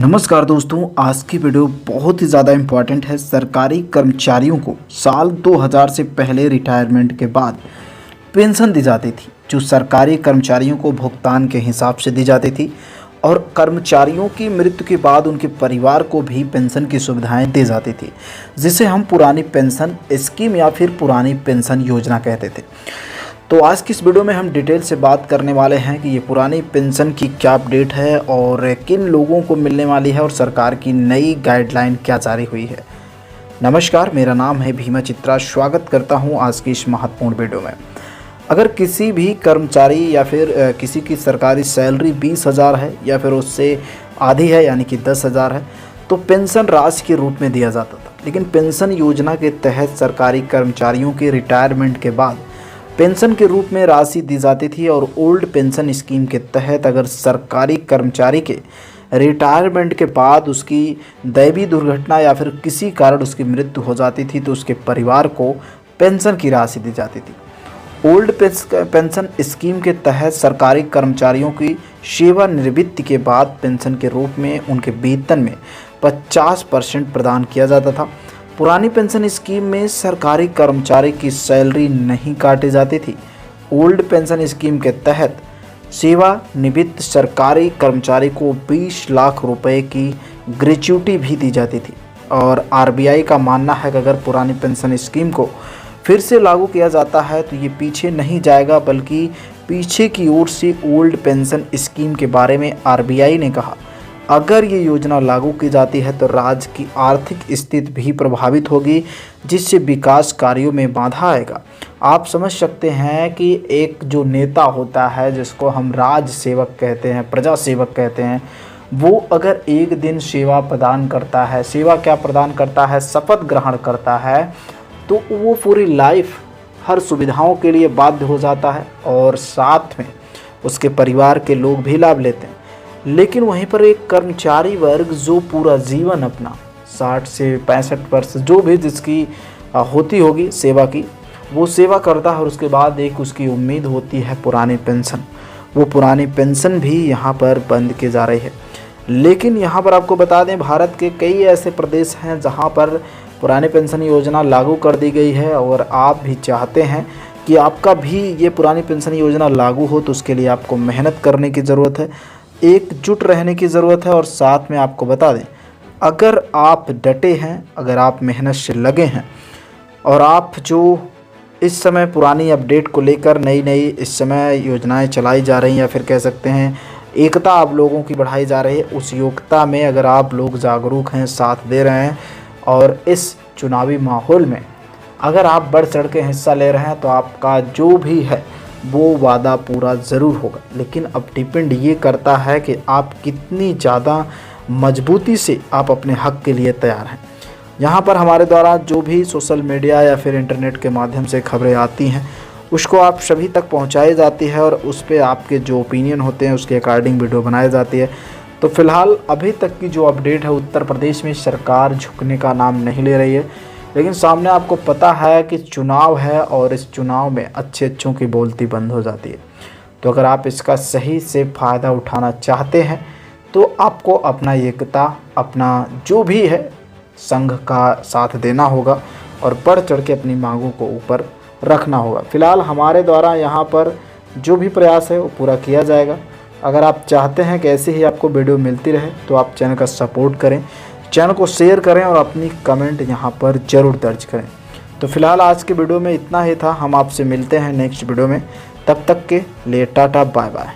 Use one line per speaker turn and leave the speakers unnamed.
नमस्कार दोस्तों, आज की वीडियो बहुत ही ज़्यादा इम्पॉर्टेंट है। सरकारी कर्मचारियों को साल 2000 से पहले रिटायरमेंट के बाद पेंशन दी जाती थी, जो सरकारी कर्मचारियों को भुगतान के हिसाब से दी जाती थी और कर्मचारियों की मृत्यु के बाद उनके परिवार को भी पेंशन की सुविधाएं दी जाती थी, जिसे हम पुरानी पेंशन स्कीम या फिर पुरानी पेंशन योजना कहते थे। तो आज की इस वीडियो में हम डिटेल से बात करने वाले हैं कि ये पुरानी पेंशन की क्या अपडेट है और किन लोगों को मिलने वाली है और सरकार की नई गाइडलाइन क्या जारी हुई है। नमस्कार, मेरा नाम है भीमा चित्रा। स्वागत करता हूं आज की इस महत्वपूर्ण वीडियो में। अगर किसी भी कर्मचारी या फिर किसी की सरकारी सैलरी 20,000 है या फिर उससे आधी है यानी कि 10,000 है तो पेंशन राशि के रूप में दिया जाता था। लेकिन पेंशन योजना के तहत सरकारी कर्मचारियों के रिटायरमेंट के बाद पेंशन के रूप में राशि दी जाती थी और ओल्ड पेंशन स्कीम के तहत अगर सरकारी कर्मचारी के रिटायरमेंट के बाद उसकी दैवीय दुर्घटना या फिर किसी कारण उसकी मृत्यु हो जाती थी तो उसके परिवार को पेंशन की राशि दी जाती थी। ओल्ड पेंशन स्कीम के तहत सरकारी कर्मचारियों की सेवानिवृत्ति के बाद पेंशन के रूप में उनके वेतन में 50% प्रदान किया जाता था। पुरानी पेंशन स्कीम में सरकारी कर्मचारी की सैलरी नहीं काटी जाती थी। ओल्ड पेंशन स्कीम के तहत सेवानिवृत्त सरकारी कर्मचारी को 20 लाख रुपए की ग्रेच्युटी भी दी जाती थी। और आरबीआई का मानना है कि अगर पुरानी पेंशन स्कीम को फिर से लागू किया जाता है तो ये पीछे नहीं जाएगा, बल्कि पीछे की ओर से ओल्ड पेंशन स्कीम के बारे में आरबीआई ने कहा अगर ये योजना लागू की जाती है तो राज्य की आर्थिक स्थिति भी प्रभावित होगी, जिससे विकास कार्यों में बाधा आएगा। आप समझ सकते हैं कि एक जो नेता होता है जिसको हम राज सेवक कहते हैं, प्रजा सेवक कहते हैं, वो अगर एक दिन सेवा प्रदान करता है, सेवा क्या प्रदान करता है, शपथ ग्रहण करता है, तो वो पूरी लाइफ हर सुविधाओं के लिए बाध्य हो जाता है और साथ में उसके परिवार के लोग भी लाभ लेते हैं। लेकिन वहीं पर एक कर्मचारी वर्ग जो पूरा जीवन अपना 60 से 65 वर्ष जो भी जिसकी होती होगी सेवा की, वो सेवा करता है और उसके बाद एक उसकी उम्मीद होती है पुरानी पेंशन। वो पुरानी पेंशन भी यहाँ पर बंद की जा रही है। लेकिन यहाँ पर आपको बता दें, भारत के कई ऐसे प्रदेश हैं जहाँ पर पुरानी पेंशन योजना लागू कर दी गई है और आप भी चाहते हैं कि आपका भी ये पुरानी पेंशन योजना लागू हो, तो उसके लिए आपको मेहनत करने की ज़रूरत है, एकजुट रहने की ज़रूरत है। और साथ में आपको बता दें, अगर आप डटे हैं, अगर आप मेहनत से लगे हैं और आप जो इस समय पुरानी अपडेट को लेकर नई इस समय योजनाएं चलाई जा रही हैं या फिर कह सकते हैं एकता आप लोगों की बढ़ाई जा रही है, उस योग्यता में अगर आप लोग जागरूक हैं, साथ दे रहे हैं और इस चुनावी माहौल में अगर आप बढ़ चढ़ के हिस्सा ले रहे हैं तो आपका जो भी है वो वादा पूरा ज़रूर होगा। लेकिन अब डिपेंड ये करता है कि आप कितनी ज़्यादा मजबूती से आप अपने हक के लिए तैयार हैं। यहाँ पर हमारे द्वारा जो भी सोशल मीडिया या फिर इंटरनेट के माध्यम से खबरें आती हैं उसको आप सभी तक पहुँचाई जाती है और उस पर आपके जो ओपिनियन होते हैं उसके अकॉर्डिंग वीडियो बनाई जाती है। तो फिलहाल अभी तक की जो अपडेट है, उत्तर प्रदेश में सरकार झुकने का नाम नहीं ले रही है। लेकिन सामने आपको पता है कि चुनाव है और इस चुनाव में अच्छों की बोलती बंद हो जाती है। तो अगर आप इसका सही से फ़ायदा उठाना चाहते हैं तो आपको अपना एकता, अपना जो भी है संघ का साथ देना होगा और बढ़ चढ़ के अपनी मांगों को ऊपर रखना होगा। फिलहाल हमारे द्वारा यहाँ पर जो भी प्रयास है वो पूरा किया जाएगा। अगर आप चाहते हैं कि ऐसे ही आपको वीडियो मिलती रहे तो आप चैनल का सपोर्ट करें, चैनल को शेयर करें और अपनी कमेंट यहाँ पर ज़रूर दर्ज करें। तो फिलहाल आज के वीडियो में इतना ही था। हम आपसे मिलते हैं नेक्स्ट वीडियो में। तब तक के लिए टाटा, बाय बाय।